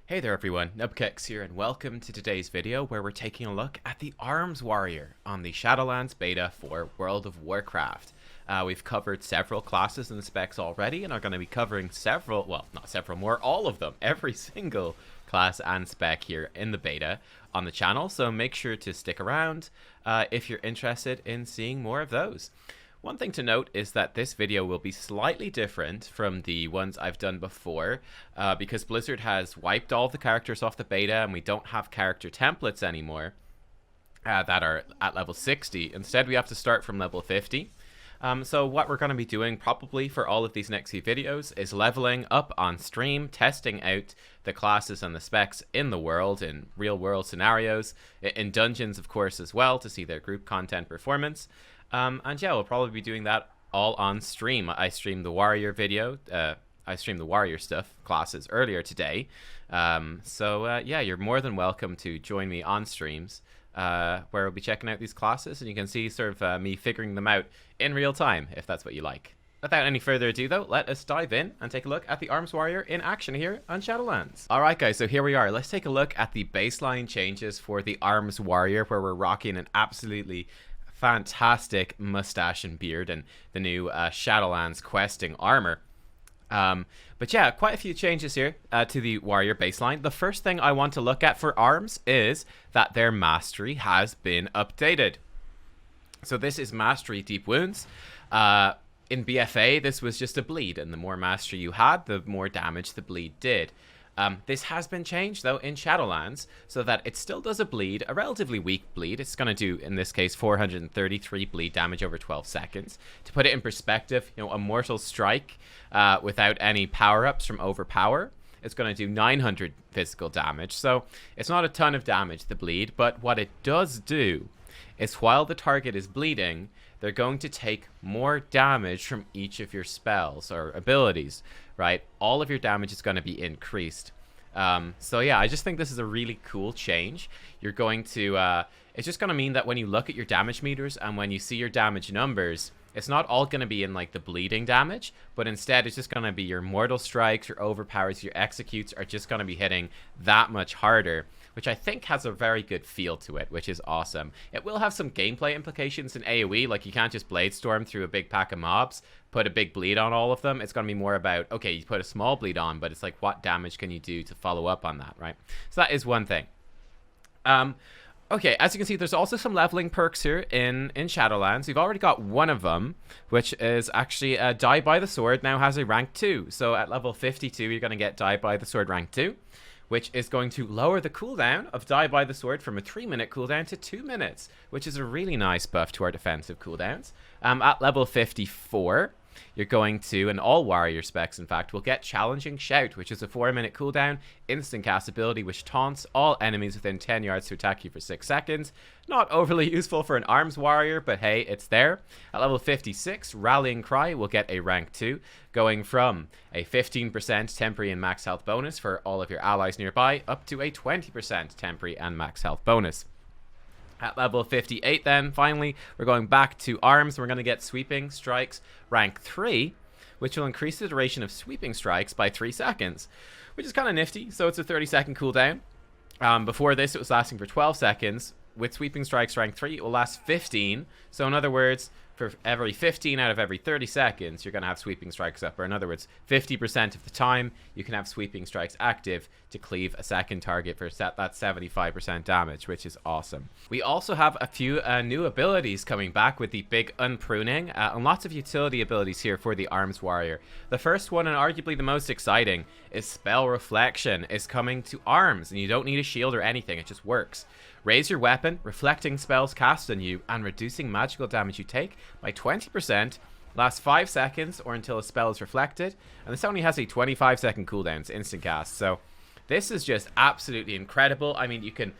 Hey there everyone, Nubkeks here and welcome to today's video where we're taking a look at the Arms Warrior on the Shadowlands beta for World of Warcraft. We've covered several classes and specs already and are going to be covering several, well not several more, all of them, every single class and spec here in the beta on the channel, so make sure to stick around if you're interested in seeing more of those. One thing to note is that this video will be slightly different from the ones I've done before because Blizzard has wiped all of the characters off the beta and we don't have character templates anymore that are at level 60. Instead, we have to start from level 50. So what we're going to be doing probably for all of these next few videos is leveling up on stream, testing out the classes and the specs in the world, in real world scenarios, in dungeons of course as well, to see their group content performance. And yeah, we'll probably be doing that all on stream. I streamed the warrior video, I streamed the warrior stuff classes earlier today. So yeah, you're more than welcome to join me on streams where we'll be checking out these classes and you can see sort of me figuring them out in real time if that's what you like. Without any further ado though, let us dive in and take a look at the Arms Warrior in action here on Shadowlands. Alright guys, so here we are. Let's take a look at the baseline changes for the Arms Warrior where we're rocking an absolutely fantastic mustache and beard and the new Shadowlands questing armor. But yeah, quite a few changes here to the warrior baseline. The first thing I want to look at for arms is that their mastery has been updated. So this is mastery deep wounds. In BFA, this was just a bleed, and the more mastery you had, the more damage the bleed did. This has been changed, though, in Shadowlands, so that it still does a bleed, a relatively weak bleed. It's going to do, in this case, 433 bleed damage over 12 seconds. To put it in perspective, you know, a Mortal Strike without any power-ups from Overpower, it's going to do 900 physical damage. So it's not a ton of damage, the bleed, but what it does do is while the target is bleeding, they're going to take more damage from each of your spells or abilities, right? All of your damage is going to be increased. So yeah, I just think this is a really cool change. You're going to, it's just going to mean that when you look at your damage meters and when you see your damage numbers, it's not all going to be in like the bleeding damage, but instead it's just going to be your Mortal Strikes, your Overpowers, your Executes are just going to be hitting that much harder, which I think has a very good feel to it, which is awesome. It will have some gameplay implications in AoE, like you can't just Blade Storm through a big pack of mobs, put a big bleed on all of them. It's going to be more about, okay, you put a small bleed on, but it's like what damage can you do to follow up on that, right? So that is one thing. Okay, as you can see, there's also some leveling perks here in Shadowlands. We've already got one of them, which is actually Die by the Sword now has a rank 2. So at level 52, you're going to get Die by the Sword rank 2, which is going to lower the cooldown of Die by the Sword from a 3-minute cooldown to 2 minutes, which is a really nice buff to our defensive cooldowns. At level 54, you're going to, and all warrior specs in fact, will get Challenging Shout, which is a 4-minute cooldown, instant cast ability which taunts all enemies within 10 yards to attack you for 6 seconds. Not overly useful for an arms warrior, but hey, it's there. At level 56, Rallying Cry will get a rank 2, going from a 15% temporary and max health bonus for all of your allies nearby, up to a 20% temporary and max health bonus. At level 58 then, finally, we're going back to arms. We're going to get Sweeping Strikes rank 3, which will increase the duration of Sweeping Strikes by 3 seconds, which is kind of nifty. So it's a 30-second cooldown. Before this, it was lasting for 12 seconds. With Sweeping Strikes rank 3, it will last 15. So in other words, for every 15 out of every 30 seconds, you're going to have Sweeping Strikes up. Or in other words, 50% of the time, you can have Sweeping Strikes active to cleave a second target for that 75% damage, which is awesome. We also have a few new abilities coming back with the big unpruning, and lots of utility abilities here for the Arms Warrior. The first one, and arguably the most exciting, is Spell Reflection is coming to arms, and you don't need a shield or anything, it just works. Raise your weapon, reflecting spells cast on you, and reducing magical damage you take by 20%, lasts 5 seconds or until a spell is reflected, and this only has a 25-second cooldown, it's instant cast. So this is just absolutely incredible. I mean, you can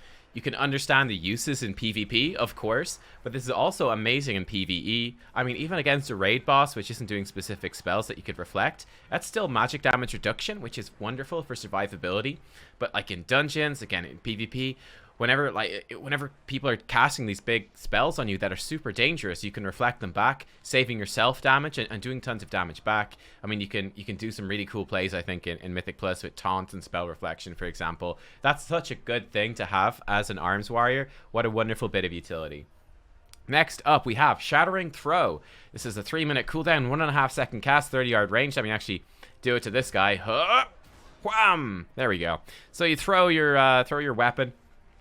understand the uses in PvP, of course, but this is also amazing in PvE. I mean, even against a raid boss, which isn't doing specific spells that you could reflect, that's still magic damage reduction, which is wonderful for survivability. But like in dungeons, again, in PvP, whenever people are casting these big spells on you that are super dangerous, you can reflect them back, saving yourself damage and doing tons of damage back. I mean, you can do some really cool plays, I think, in Mythic Plus with taunt and spell reflection, for example. That's such a good thing to have as an arms warrior. What a wonderful bit of utility. Next up, we have Shattering Throw. This is a 3-minute cooldown, 1.5 second cast, 30-yard range. I mean, actually do it to this guy. Wham! There we go. So you throw your weapon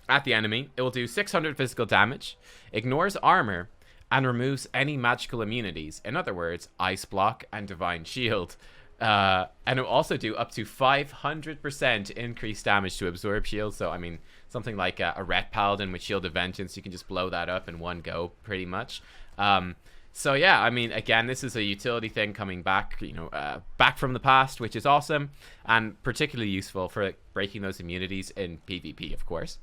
at the enemy. It will do 600 physical damage, ignores armor, and removes any magical immunities. In other words, Ice Block and Divine Shield. And it will also do up to 500% increased damage to absorb shield. So, I mean, something like a Ret Paladin with Shield of Vengeance, you can just blow that up in one go, pretty much. So, yeah, I mean, again, this is a utility thing coming back, back from the past, which is awesome. And particularly useful for breaking those immunities in PvP, of course.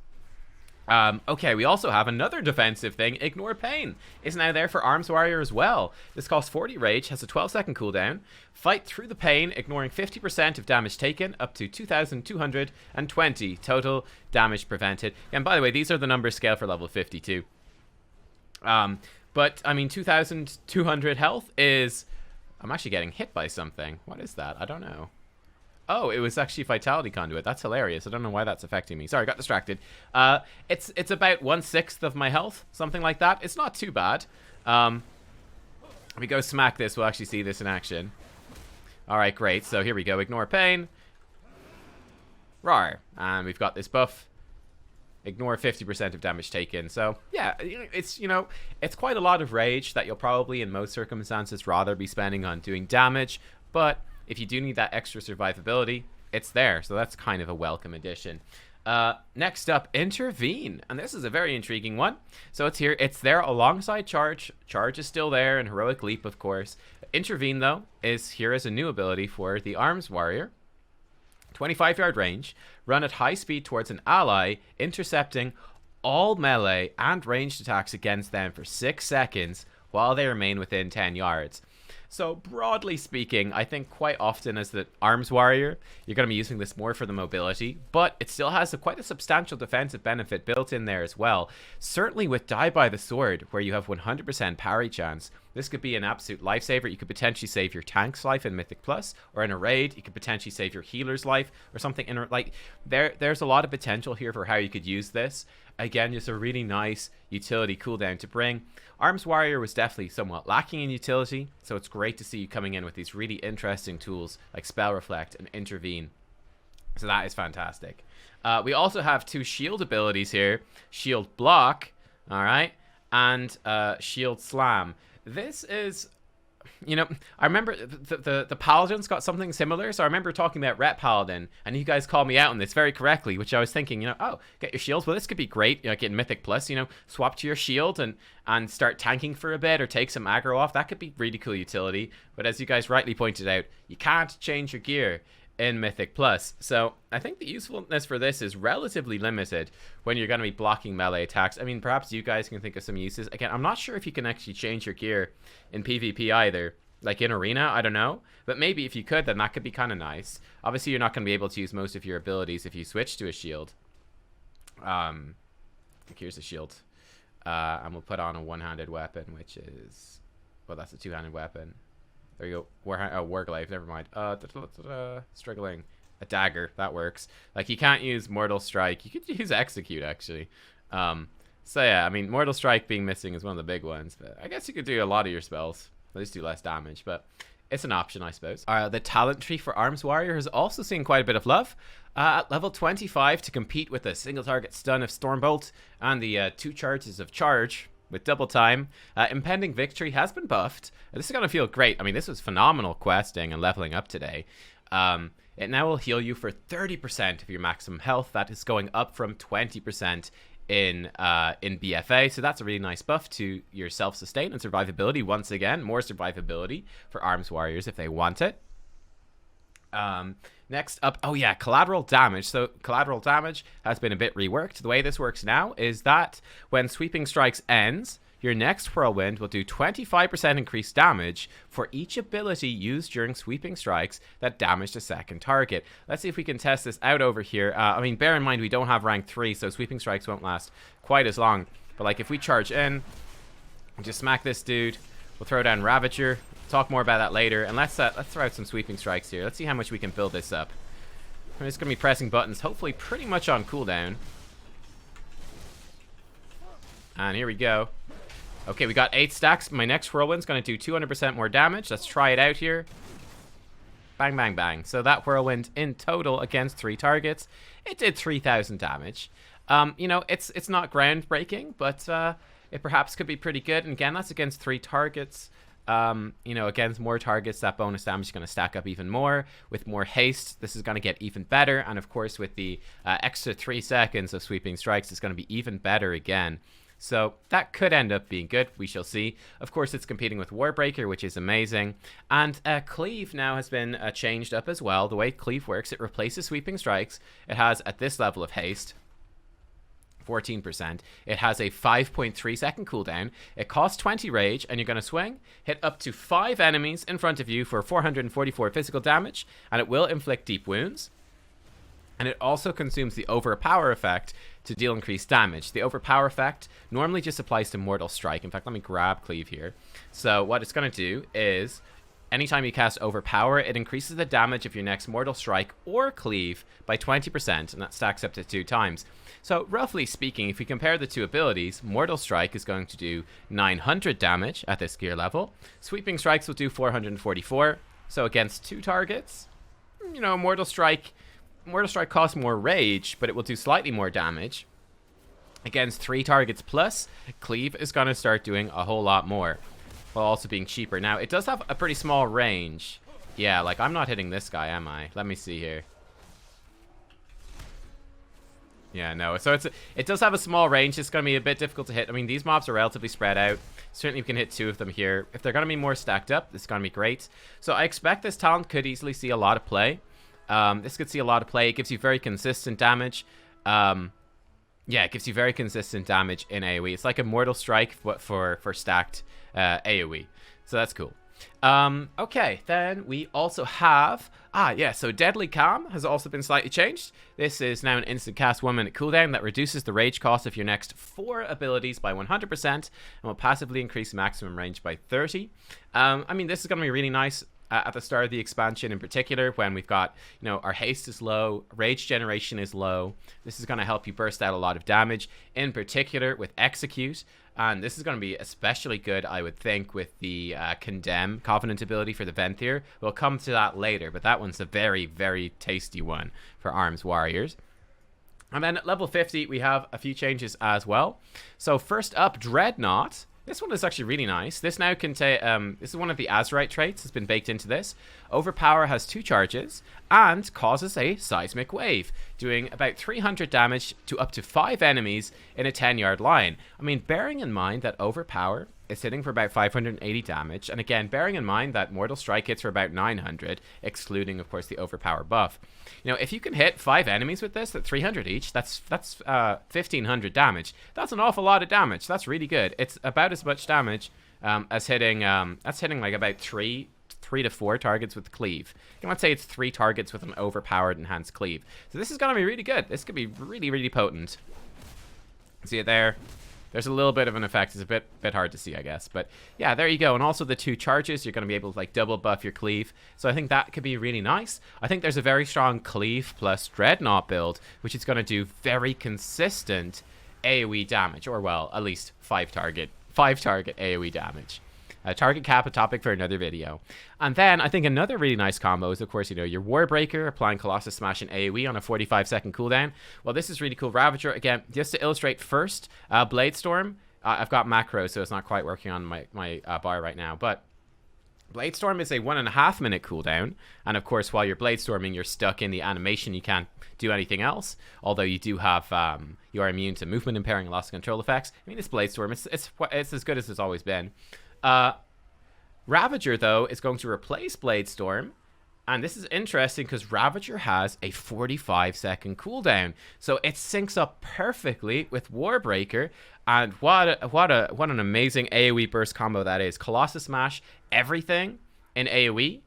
Okay, we also have another defensive thing. Ignore Pain is now there for Arms Warrior as well. This costs 40 rage, has a 12-second cooldown. Fight through the pain, ignoring 50% of damage taken, up to 2,220 total damage prevented. And by the way, these are the numbers scale for level 52. But, I mean, 2,200 health is... I'm actually getting hit by something. What is that? I don't know. Oh, it was actually Vitality Conduit. That's hilarious. I don't know why that's affecting me. Sorry, got distracted. It's about 1/6 of my health, something like that. It's not too bad. If we go smack this, we'll actually see this in action. All right, great. So here we go. Ignore Pain. Rawr. And we've got this buff. Ignore 50% of damage taken. So, yeah, it's quite a lot of rage that you'll probably, in most circumstances, rather be spending on doing damage. But if you do need that extra survivability, it's there. So that's kind of a welcome addition. Next up, Intervene. And this is a very intriguing one. So it's here. It's there alongside Charge. Charge is still there, and Heroic Leap, of course. Intervene, though, is here as a new ability for the Arms Warrior. 25-yard range. Run at high speed towards an ally, intercepting all melee and ranged attacks against them for 6 seconds while they remain within 10 yards. So broadly speaking, I think quite often as the Arms Warrior, you're going to be using this more for the mobility, but it still has quite a substantial defensive benefit built in there as well. Certainly with Die by the Sword, where you have 100% parry chance, this could be an absolute lifesaver. You could potentially save your tank's life in Mythic Plus, or in a raid, you could potentially save your healer's life, or something. There's a lot of potential here for how you could use this. Again, just a really nice utility cooldown to bring. Arms Warrior was definitely somewhat lacking in utility, so it's great to see you coming in with these really interesting tools like Spell Reflect and Intervene. So that is fantastic. We also have 2 shield abilities here. Shield Block, alright, and Shield Slam. This is... I remember the Paladins got something similar. So I remember talking about Ret Paladin, and you guys called me out on this very correctly, which I was thinking, oh, get your shields. Well, this could be great. Get Mythic Plus, swap to your shield and start tanking for a bit or take some aggro off. That could be really cool utility. But as you guys rightly pointed out, you can't change your gear in Mythic Plus. So I think the usefulness for this is relatively limited when you're going to be blocking melee attacks. I mean, perhaps you guys can think of some uses. Again, I'm not sure if you can actually change your gear in PvP either. Like in Arena, I don't know. But maybe if you could, then that could be kind of nice. Obviously, you're not going to be able to use most of your abilities if you switch to a shield. Here's a shield. And we'll put on a one-handed weapon, which is... Well, that's a two-handed weapon. There you go. Warglaive, never mind. Struggling. A dagger, that works. Like, you can't use Mortal Strike. You could use Execute, actually. So, yeah, I mean, Mortal Strike being missing is one of the big ones. But I guess you could do a lot of your spells. At least do less damage, but it's an option, I suppose. The talent tree for Arms Warrior has also seen quite a bit of love. At level 25, to compete with a single target stun of Stormbolt and the 2 charges of Charge with double time, Impending Victory has been buffed. This is going to feel great. I mean, this was phenomenal questing and leveling up today. It now will heal you for 30% of your maximum health. That is going up from 20% in BFA, so that's a really nice buff to your self-sustain and survivability. Once again, more survivability for Arms Warriors if they want it. Next up, oh yeah, collateral damage. So collateral damage has been a bit reworked. The way this works now is that when Sweeping Strikes ends, your next whirlwind will do 25% increased damage for each ability used during sweeping strikes that damage the second target. Let's see if we can test this out over here. I mean, bear in mind we don't have rank 3, so sweeping strikes won't last quite as long. But like if we charge in, just smack this dude, we'll throw down Ravager. Talk more about that later, and let's throw out some sweeping strikes here. Let's see how much we can build this up. I'm just gonna be pressing buttons, hopefully pretty much on cooldown. And here we go. Okay, we got 8 stacks. My next whirlwind's gonna do 200% more damage. Let's try it out here. Bang, bang, bang. So that whirlwind in total against 3 targets, it did 3,000 damage. You know, it's not groundbreaking, but it perhaps could be pretty good. And again, that's against 3 targets. You know, against more targets, that bonus damage is going to stack up even more. With more haste, this is going to get even better. And of course, with the extra 3 seconds of sweeping strikes, it's going to be even better again. So that could end up being good. We shall see. Of course, it's competing with Warbreaker, which is amazing. And Cleave now has been changed up as well. The way Cleave works, it replaces sweeping strikes. It has, at this level of haste, 14%. It has a 5.3 second cooldown. It costs 20 rage, and you're going to swing, hit up to 5 enemies in front of you for 444 physical damage, and it will inflict deep wounds. And it also consumes the Overpower effect to deal increased damage. The Overpower effect normally just applies to Mortal Strike. In fact, let me grab Cleave here. So what it's going to do is, anytime you cast Overpower, it increases the damage of your next Mortal Strike or Cleave by 20%, and that stacks up to 2 times. So roughly speaking, if we compare the 2 abilities, Mortal Strike is going to do 900 damage at this gear level. Sweeping Strikes will do 444. So against 2 targets, you know, Mortal Strike costs more rage, but it will do slightly more damage. Against 3 targets plus, Cleave is going to start doing a whole lot more, while also being cheaper. Now, it does have a pretty small range. Yeah, like, I'm not hitting this guy, am I? Let me see here. Yeah, no. So it does have a small range. It's going to be a bit difficult to hit. I mean, these mobs are relatively spread out. Certainly, we can hit 2 of them here. If they're going to be more stacked up, it's going to be great. So I expect this talent could easily see a lot of play. This could see a lot of play. It gives you very consistent damage. Yeah, it gives you very consistent damage in AoE. It's like a Mortal Strike, but for stacked AoE. So that's cool. Okay, then we also have... so Deadly Calm has also been slightly changed. This is now an instant cast 1 minute cooldown that reduces the rage cost of your next 4 abilities by 100% and will passively increase maximum range by 30. I mean, this is going to be really nice at the start of the expansion in particular, when we've got, you know, our haste is low, rage generation is low. This is going to help you burst out a lot of damage, in particular with Execute. And this is going to be especially good, I would think, with the Condemn Covenant ability for the Venthyr. We'll come to that later, but that one's a very, very tasty one for Arms Warriors. And then at level 50, we have a few changes as well. So first up, Dreadnought. This one is actually really nice. This now contain, this is one of the Azurite traits that's been baked into this. Overpower has 2 charges and causes a seismic wave, doing about 300 damage to up to 5 enemies in a 10-yard line. I mean, bearing in mind that Overpower is hitting for about 580 damage, and again, bearing in mind that Mortal Strike hits for about 900, excluding, of course, the Overpower buff. You know, if you can hit 5 enemies with this at 300 each, that's 1,500 damage. That's an awful lot of damage. That's really good. It's about as much damage as hitting, that's hitting like about 3 to 4 targets with Cleave. You let's say it's 3 targets with an overpowered enhanced Cleave. So this is going to be really good. This could be really, really potent. See it there? There's a little bit of an effect. It's a bit hard to see, I guess. But yeah, there you go. And also the 2 charges, you're going to be able to like double buff your Cleave. So I think that could be really nice. I think there's a very strong Cleave plus Dreadnought build, which is going to do very consistent AoE damage. Or well, at least 5 target AoE damage. Target cap, a topic for another video. And then I think another really nice combo is, of course, you know, your Warbreaker, applying Colossus Smash and AoE on a 45-second cooldown. Well, this is really cool. Ravager, again, just to illustrate first, Bladestorm. I've got macro, so it's not quite working on my bar right now, but Bladestorm is a 1.5 minute cooldown, and of course, while you're Bladestorming, you're stuck in the animation. You can't do anything else, although you do have, you are immune to movement impairing and loss of control effects. I mean, it's Bladestorm. It's as good as it's always been. Ravager, though, is going to replace Bladestorm And this is interesting because Ravager has a 45-second cooldown, so it syncs up perfectly with Warbreaker. And what an amazing AoE burst combo that is! Colossus Smash everything in AoE,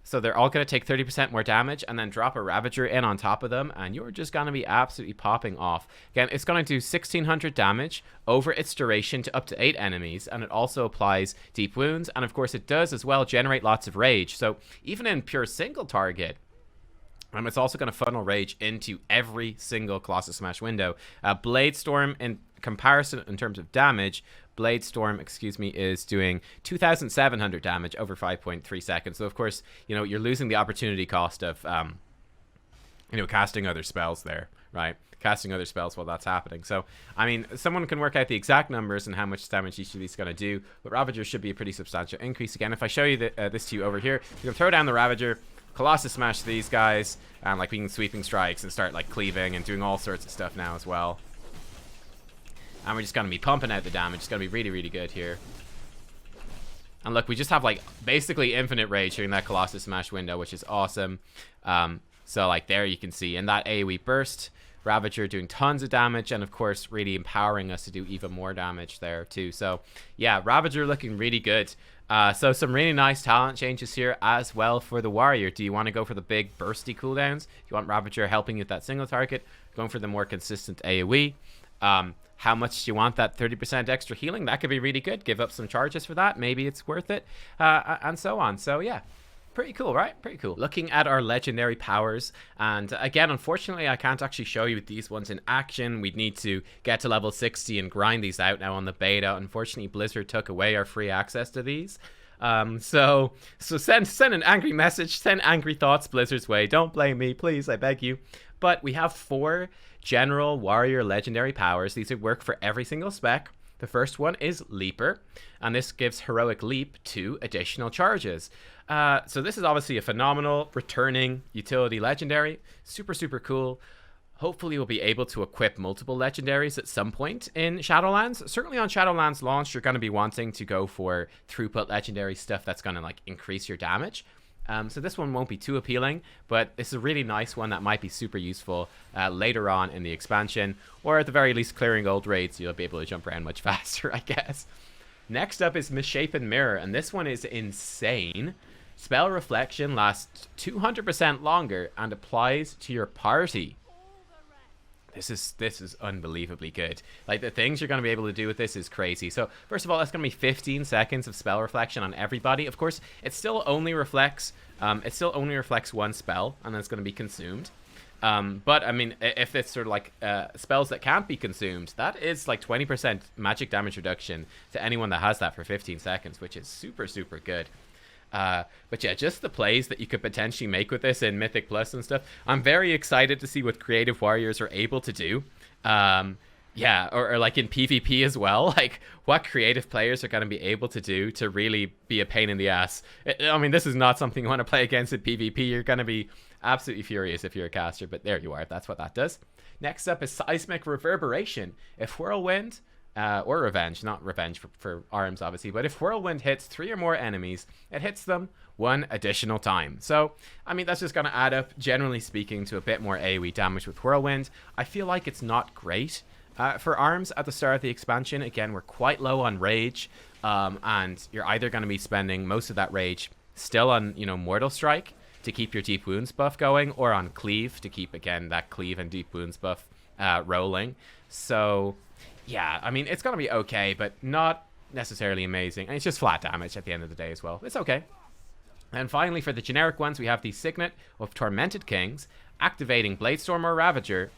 so they're all going to take 30% more damage, and then drop a Ravager in on top of them, and you're just going to be absolutely popping off. Again, it's going to do 1600 damage over its duration to up to 8 enemies, and it also applies deep wounds, and of course it does as well generate lots of rage. So even in pure single target, it's also going to funnel rage into every single Colossus Smash window. Blade Storm, in comparison in terms of damage, Blade Storm, excuse me, is doing 2,700 damage over 5.3 seconds. So, of course, you know, you're losing the opportunity cost of, you know, casting other spells there, right? Casting other spells while that's happening. So, I mean, someone can work out the exact numbers and how much damage each of these is going to do, but Ravager should be a pretty substantial increase. Again, if I show you this to you over here, you can throw down the Ravager, Colossus Smash these guys, and like we can sweeping strikes and start like cleaving and doing all sorts of stuff now as well. And we're just going to be pumping out the damage. It's going to be really, really good here. And look, we just have like basically infinite rage during that Colossus Smash window, which is awesome. So like there you can see in that AoE burst, Ravager doing tons of damage, and of course really empowering us to do even more damage there too. So yeah, Ravager looking really good. So some really nice talent changes here as well for the Warrior. Do you want to go for the big bursty cooldowns? Do you want Ravager helping you with that single target? Going for the more consistent AoE. How much do you want that 30% extra healing? That could be really good. Give up some charges for that. Maybe it's worth it. And so on. So yeah, pretty cool, right? Pretty cool. Looking at our legendary powers. And again, unfortunately, I can't actually show you these ones in action. We'd need to get to level 60 and grind these out now on the beta. Unfortunately, Blizzard took away our free access to these. So send an angry message. Send angry thoughts Blizzard's way. Don't blame me, please. I beg you. But we have 4 general warrior legendary powers. These would work for every single spec. The first one is Leaper, and this gives heroic leap 2 additional charges. So this is obviously a phenomenal returning utility legendary. Super, super cool. Hopefully we'll be able to equip multiple legendaries at some point in Shadowlands. Certainly on Shadowlands launch, you're going to be wanting to go for throughput legendary stuff that's going to like increase your damage. So this one won't be too appealing, but it's a really nice one that might be super useful later on in the expansion, or at the very least clearing old raids, you'll be able to jump around much faster, I guess. Next up is Misshapen Mirror, and this one is insane. Spell Reflection lasts 200% longer and applies to your party. This is unbelievably good. Like, the things you're going to be able to do with this is crazy. So first of all, that's going to be 15 seconds of spell reflection on everybody. Of course, it still only reflects one spell, and that's going to be consumed. But I mean, if it's sort of like spells that can't be consumed, that is like 20% magic damage reduction to anyone that has that for 15 seconds, which is super, super good. But yeah, just the plays that you could potentially make with this in Mythic Plus and stuff. I'm very excited to see what creative warriors are able to do. Yeah, or like in PvP as well, like what creative players are going to be able to do to really be a pain in the ass. I mean, this is not something you want to play against in PvP. You're going to be absolutely furious if you're a caster, but there you are. That's what that does. Next up is Seismic Reverberation. If Whirlwind... or Revenge, not Revenge for arms, obviously, but if Whirlwind hits 3 or more enemies, it hits them 1 additional time. So, I mean, that's just going to add up, generally speaking, to a bit more AoE damage with Whirlwind. I feel like it's not great for arms at the start of the expansion. Again, we're quite low on rage, and you're either going to be spending most of that rage still on, you know, Mortal Strike to keep your Deep Wounds buff going, or on Cleave to keep, again, that Cleave and Deep Wounds buff rolling. So... yeah, I mean, it's going to be okay, but not necessarily amazing. And it's just flat damage at the end of the day as well. It's okay. And finally, for the generic ones, we have the Signet of Tormented Kings. Activating Bladestorm or Ravager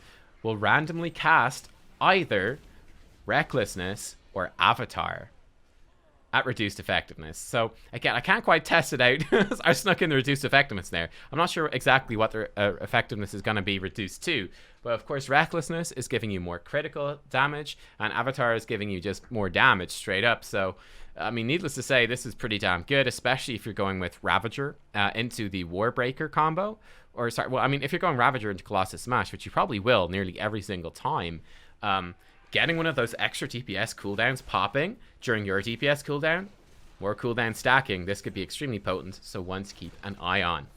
will randomly cast either Recklessness or Avatar at reduced effectiveness. So again, I can't quite test it out. I snuck in the reduced effectiveness there. I'm not sure exactly what the effectiveness is going to be reduced to, but of course Recklessness is giving you more critical damage, and Avatar is giving you just more damage straight up. So I mean, needless to say, this is pretty damn good, especially if you're going with Ravager into the Warbreaker combo. Or sorry, well, I mean, if you're going Ravager into Colossus Smash, which you probably will nearly every single time, getting one of those extra DPS cooldowns popping during your DPS cooldown, more cooldown stacking, this could be extremely potent, so one to keep an eye on.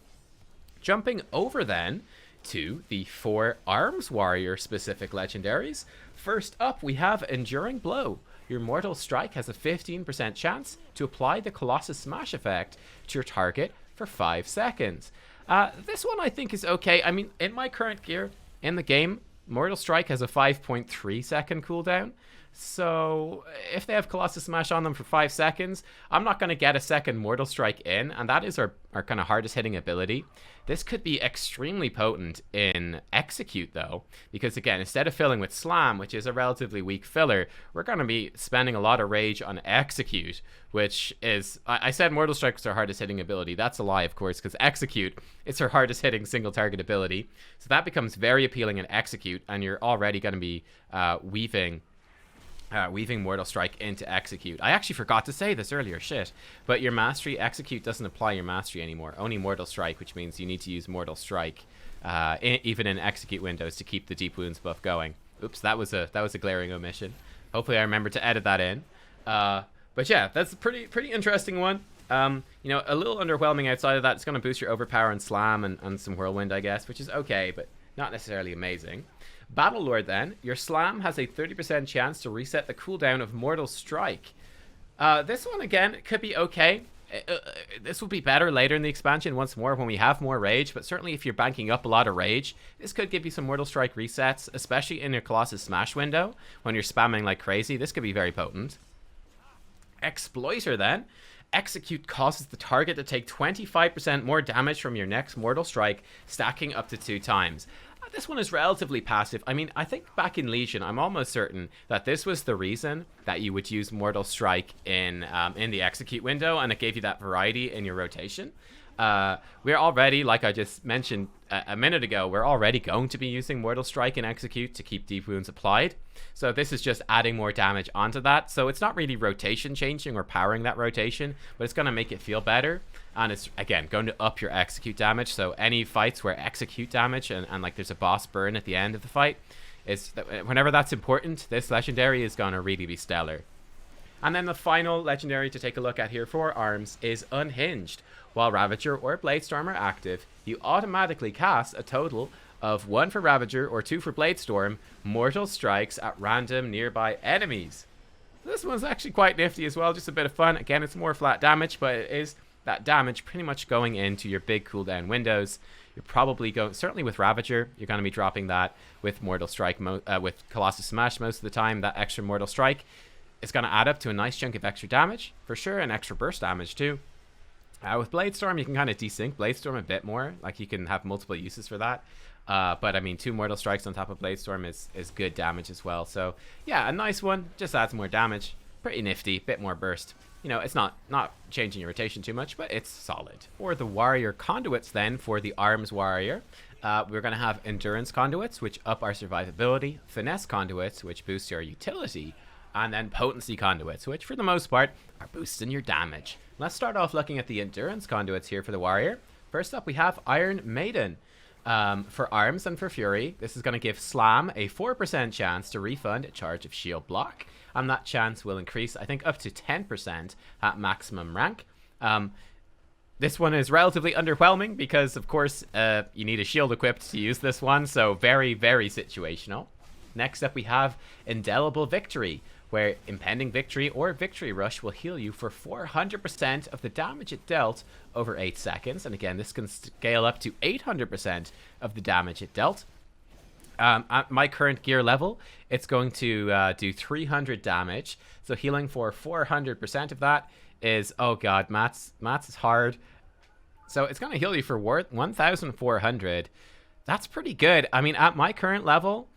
Jumping over then to the 4 Arms Warrior specific legendaries. First up, we have Enduring Blow. Your Mortal Strike has a 15% chance to apply the Colossus Smash effect to your target for 5 seconds. This one I think is okay. I mean, in my current gear in the game, Mortal Strike has a 5.3 second cooldown. So if they have Colossus Smash on them for 5 seconds, I'm not going to get a second Mortal Strike in, and that is our kind of hardest hitting ability. This could be extremely potent in Execute though, because again, instead of filling with Slam, which is a relatively weak filler, we're going to be spending a lot of Rage on Execute, which is, I said Mortal Strike was our hardest hitting ability. That's a lie, of course, because Execute is our hardest hitting single target ability. So that becomes very appealing in Execute, and you're already going to be weaving Mortal Strike into Execute. I actually forgot to say this earlier, shit. But your Mastery, Execute doesn't apply your Mastery anymore. Only Mortal Strike, which means you need to use Mortal Strike even in Execute windows to keep the Deep Wounds buff going. Oops, that was a glaring omission. Hopefully I remember to edit that in. But yeah, that's a pretty interesting one. You know, a little underwhelming outside of that. It's going to boost your Overpower and Slam and some Whirlwind, I guess, which is okay, but not necessarily amazing. Battlelord then, your Slam has a 30% chance to reset the cooldown of Mortal Strike. This one again could be okay. This will be better later in the expansion once more when we have more Rage, but certainly if you're banking up a lot of Rage, this could give you some Mortal Strike resets, especially in your Colossus Smash window when you're spamming like crazy. This could be very potent. Exploiter then. Execute causes the target to take 25% more damage from your next Mortal Strike, stacking up to 2 times. This one is relatively passive. I mean, I think back in Legion, I'm almost certain that this was the reason that you would use Mortal Strike in the Execute window, and it gave you that variety in your rotation. We're already, like I just mentioned a minute ago, we're already going to be using Mortal Strike and Execute to keep Deep Wounds applied. So this is just adding more damage onto that. So it's not really rotation changing or powering that rotation, but it's going to make it feel better. And it's, again, going to up your Execute damage. So any fights where Execute damage and like there's a boss burn at the end of the fight, whenever that's important, this legendary is going to really be stellar. And then the final legendary to take a look at here for Arms is Unhinged. While Ravager or Bladestorm are active, you automatically cast a total of 1 for Ravager or 2 for Bladestorm Mortal Strikes at random nearby enemies. This one's actually quite nifty as well, just a bit of fun. Again, it's more flat damage, but it is that damage pretty much going into your big cooldown windows. You're probably going, certainly with Ravager, you're going to be dropping that with Mortal Strike, with Colossus Smash most of the time. That extra Mortal Strike is going to add up to a nice chunk of extra damage, for sure, and extra burst damage too. With Bladestorm, you can kind of desync Bladestorm a bit more. Like, you can have multiple uses for that. But, I mean, 2 Mortal Strikes on top of Bladestorm is good damage as well. So, yeah, a nice one. Just adds more damage. Pretty nifty. Bit more burst. You know, it's not changing your rotation too much, but it's solid. For the Warrior Conduits, then, for the Arms Warrior, we're going to have Endurance Conduits, which up our survivability. Finesse Conduits, which boost your utility. And then Potency Conduits, which, for the most part, are boosting your damage. Let's start off looking at the Endurance Conduits here for the Warrior. First up, we have Iron Maiden. For Arms and for Fury, this is going to give Slam a 4% chance to refund a charge of shield block. And that chance will increase, I think, up to 10% at maximum rank. This one is relatively underwhelming because, of course, you need a shield equipped to use this one. So very, very situational. Next up, we have Indelible Victory, where Impending Victory or Victory Rush will heal you for 400% of the damage it dealt over 8 seconds. And again, this can scale up to 800% of the damage it dealt. At my current gear level, it's going to do 300 damage. So healing for 400% of that is, oh god, maths is hard. So it's going to heal you for 1,400. That's pretty good. I mean, at my current level,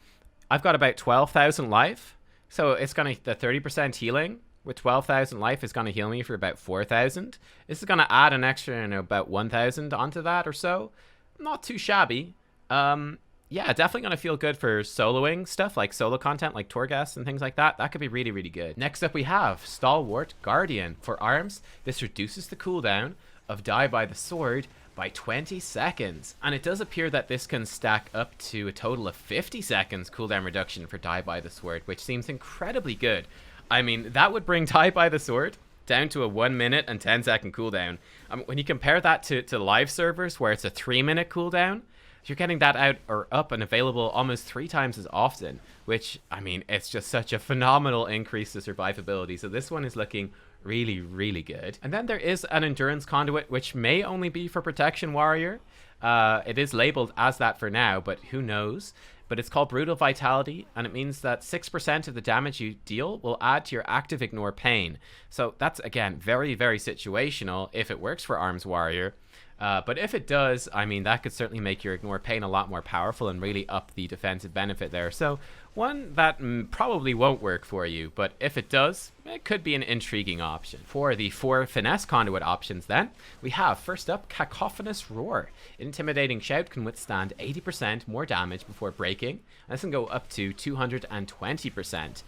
I've got about 12,000 life. So it's going to, the 30% healing with 12,000 life is going to heal me for about 4,000. This is going to add an extra, you know, about 1,000 onto that or so. Not too shabby. Yeah, definitely going to feel good for soloing stuff, like solo content, like Torghast and things like that. That could be really, really good. Next up, we have Stalwart Guardian. For Arms, this reduces the cooldown of Die by the Sword by 20 seconds. And it does appear that this can stack up to a total of 50 seconds cooldown reduction for Die by the Sword, which seems incredibly good. I mean, that would bring Die by the Sword down to a 1 minute and 10-second cooldown. When you compare that to live servers where it's a 3-minute cooldown, you're getting that out or up and available almost 3 times as often, which, I mean, it's just such a phenomenal increase to survivability. So this one is looking really, really good. And then there is an endurance conduit, which may only be for protection warrior. It is labeled as that for now, but who knows? But it's called Brutal Vitality, and it means that 6% of the damage you deal will add to your active ignore pain. So that's, again, very, very situational if it works for Arms Warrior. But if it does, I mean, that could certainly make your ignore pain a lot more powerful and really up the defensive benefit there. So one that probably won't work for you, but if it does, it could be an intriguing option. For the 4 finesse conduit options then, we have first up Cacophonous Roar. Intimidating Shout can withstand 80% more damage before breaking, and this can go up to 220%.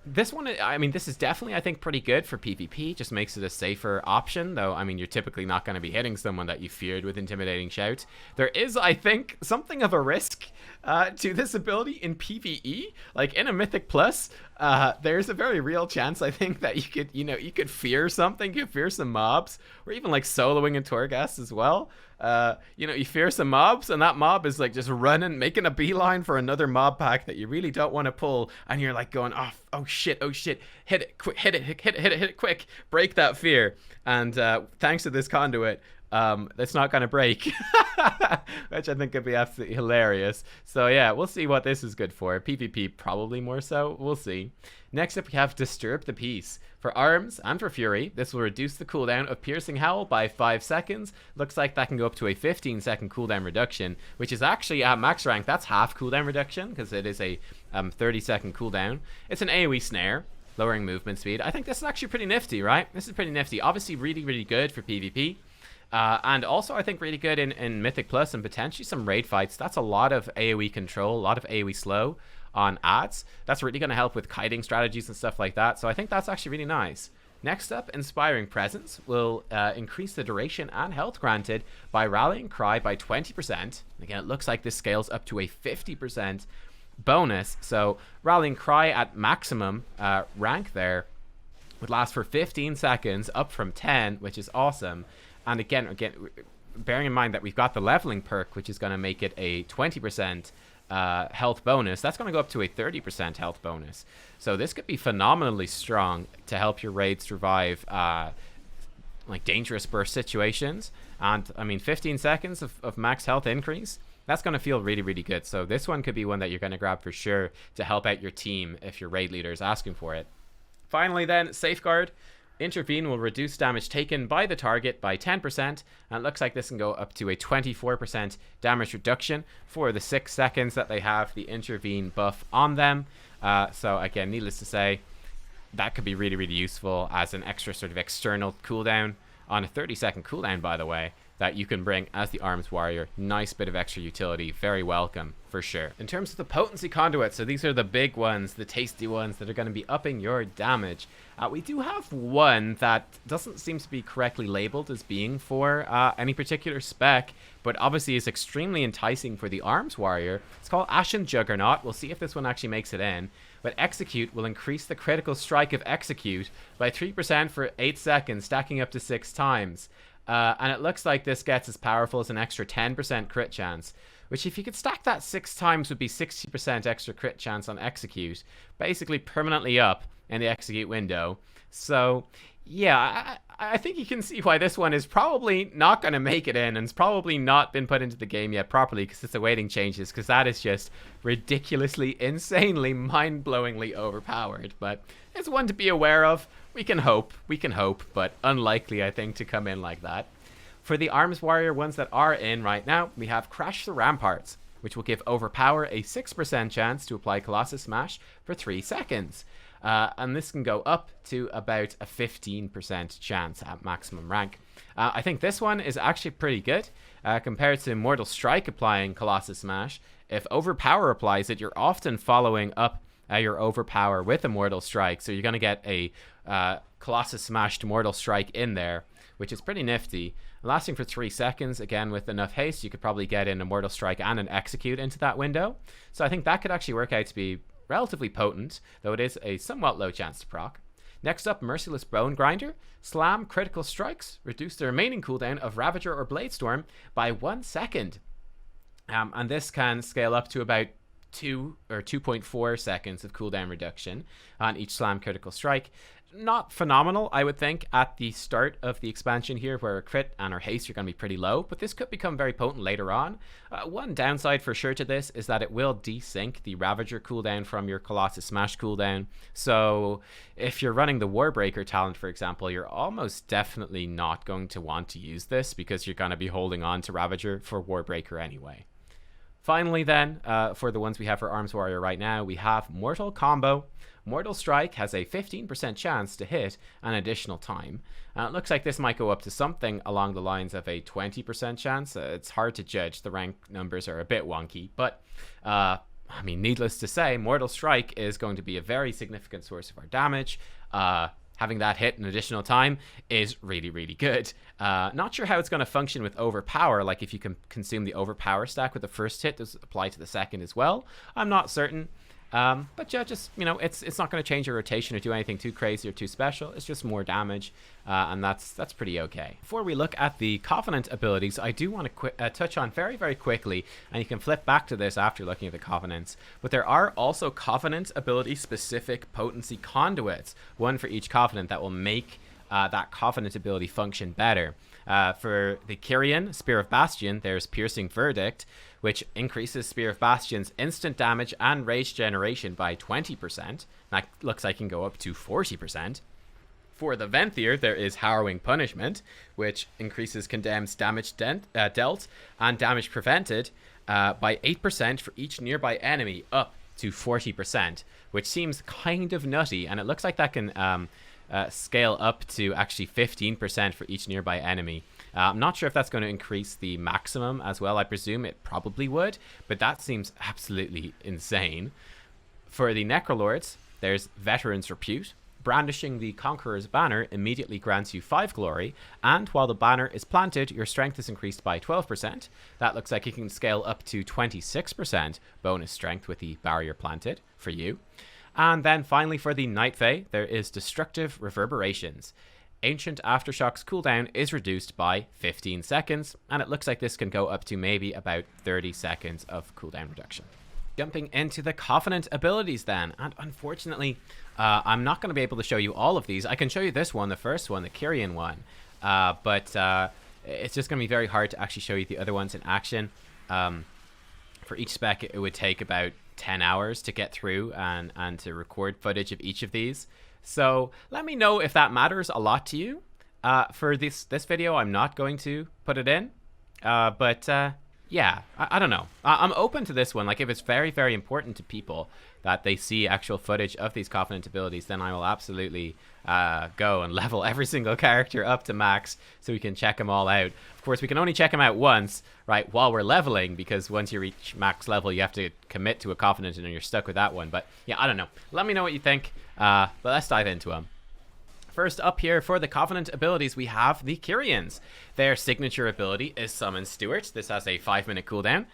This one, I mean, this is definitely, I think, pretty good for PvP. Just makes it a safer option, though. I mean, you're typically not going to be hitting someone that you feared with Intimidating Shout. There is, I think, something of a risk to this ability in PvE. Like, in a Mythic Plus, there's a very real chance, I think, that you could fear something. You could fear some mobs, or even, like, soloing in Torghast as well. You fear some mobs, and that mob is like just running, making a beeline for another mob pack that you really don't want to pull, and you're like going, oh shit, hit it quick, hit it quick, break that fear. And thanks to this conduit, it's not going to break, which I think could be absolutely hilarious. So yeah, we'll see what this is good for. PvP probably more so, we'll see. Next up we have Disturb the Peace. For Arms and for Fury, this will reduce the cooldown of Piercing Howl by 5 seconds. Looks like that can go up to a 15-second cooldown reduction, which is actually at max rank, that's half cooldown reduction, because it is a 30-second cooldown. It's an AoE snare, lowering movement speed. I think this is actually pretty nifty, right? This is pretty nifty. Obviously really, really good for PvP. And also, I think, really good in Mythic Plus and potentially some raid fights. That's a lot of AoE control, a lot of AoE slow on ads. That's really going to help with kiting strategies and stuff like that. So I think that's actually really nice. Next up, Inspiring Presence will increase the duration and health granted by Rallying Cry by 20%. Again, it looks like this scales up to a 50% bonus. So Rallying Cry at maximum rank there would last for 15 seconds, up from 10, which is awesome. And again, bearing in mind that we've got the leveling perk, which is going to make it a 20% health bonus, that's going to go up to a 30% health bonus. So this could be phenomenally strong to help your raid survive like dangerous burst situations. And I mean, 15 seconds of max health increase, that's going to feel really, really good. So this one could be one that you're going to grab for sure to help out your team if your raid leader is asking for it. Finally then, Safeguard. Intervene will reduce damage taken by the target by 10%, and it looks like this can go up to a 24% damage reduction for the 6 seconds that they have the Intervene buff on them. So again, needless to say, that could be really, really useful as an extra sort of external cooldown on a 30-second cooldown, by the way, that you can bring as the Arms Warrior. Nice bit of extra utility, very welcome for sure. In terms of the potency conduits, so these are the big ones, the tasty ones that are going to be upping your damage. We do have one that doesn't seem to be correctly labeled as being for any particular spec, but obviously is extremely enticing for the Arms Warrior. It's called Ashen Juggernaut. We'll see if this one actually makes it in. But Execute will increase the critical strike of Execute by 3% for 8 seconds, stacking up to 6 times. And it looks like this gets as powerful as an extra 10% crit chance, which if you could stack that 6 times would be 60% extra crit chance on Execute, basically permanently up in the Execute window. So yeah, I think you can see why this one is probably not going to make it in, and it's probably not been put into the game yet properly because it's awaiting changes, because that is just ridiculously, insanely, mind-blowingly overpowered. But it's one to be aware of. We can hope, but unlikely, I think, to come in like that. For the Arms Warrior ones that are in right now, we have Crash the Ramparts, which will give Overpower a 6% chance to apply Colossus Smash for 3 seconds. And this can go up to about a 15% chance at maximum rank. I think this one is actually pretty good compared to Mortal Strike applying Colossus Smash. If Overpower applies it, you're often following up your Overpower with a Mortal Strike, so you're going to get a Colossus Smash to Mortal Strike in there, which is pretty nifty. Lasting for 3 seconds, again with enough haste, you could probably get in a Mortal Strike and an Execute into that window. So I think that could actually work out to be relatively potent, though it is a somewhat low chance to proc. Next up, Merciless Bone Grinder. Slam critical strikes. Reduce the remaining cooldown of Ravager or Bladestorm by 1 second. And this can scale up to about 2 or 2.4 seconds of cooldown reduction on each slam critical strike. Not phenomenal, I would think, at the start of the expansion here, where a crit and our haste are going to be pretty low, but this could become very potent later on. One downside for sure to this is that it will desync the Ravager cooldown from your Colossus Smash cooldown. So if you're running the Warbreaker talent, for example, you're almost definitely not going to want to use this, because you're going to be holding on to Ravager for Warbreaker anyway. Finally then, for the ones we have for Arms Warrior right now, we have Mortal Combo. Mortal Strike has a 15% chance to hit an additional time. It looks like this might go up to something along the lines of a 20% chance. It's hard to judge. The rank numbers are a bit wonky, but I mean, needless to say, Mortal Strike is going to be a very significant source of our damage. Having that hit an additional time is really, really good. Not sure how it's going to function with Overpower, like if you can consume the Overpower stack with the first hit, does it apply to the second as well? I'm not certain. But yeah, just, you know, it's not going to change your rotation or do anything too crazy or too special. It's just more damage, and that's pretty okay. Before we look at the Covenant abilities, I do want to touch on very, very quickly, and you can flip back to this after looking at the Covenants, but there are also Covenant ability-specific potency conduits, one for each Covenant, that will make that Covenant ability function better. For the Kyrian, Spear of Bastion, there's Piercing Verdict, which increases Spear of Bastion's instant damage and rage generation by 20%. That looks like it can go up to 40%. For the Venthyr, there is Harrowing Punishment, which increases Condemned's damage dealt and damage prevented by 8% for each nearby enemy, up to 40%, which seems kind of nutty, and it looks like that can scale up to actually 15% for each nearby enemy. I'm not sure if that's going to increase the maximum as well. I presume it probably would, but that seems absolutely insane. For the Necrolords, there's Veteran's Repute. Brandishing the Conqueror's banner immediately grants you 5 glory, and while the banner is planted, your strength is increased by 12%. That looks like it can scale up to 26% bonus strength with the barrier planted for you. And then finally for the Night Fae, there is Destructive Reverberations. Ancient Aftershock's cooldown is reduced by 15 seconds, and it looks like this can go up to maybe about 30 seconds of cooldown reduction. Jumping into the Covenant abilities then, and unfortunately, I'm not going to be able to show you all of these. I can show you this one, the first one, the Kyrian one, but it's just going to be very hard to actually show you the other ones in action. For each spec, it would take about 10 hours to get through and to record footage of each of these. So let me know if that matters a lot to you. For this video, I'm not going to put it in, but yeah, I don't know. I'm open to this one. Like, if it's very, very important to people that they see actual footage of these Covenant abilities, then I will absolutely go and level every single character up to max so we can check them all out. Of course, we can only check them out once, right, while we're leveling, because once you reach max level, you have to commit to a Covenant and then you're stuck with that one. But yeah, I don't know. Let me know what you think, but let's dive into them. First up here for the Covenant abilities, we have the Kyrians. Their signature ability is Summon Steward. This has a 5-minute cooldown.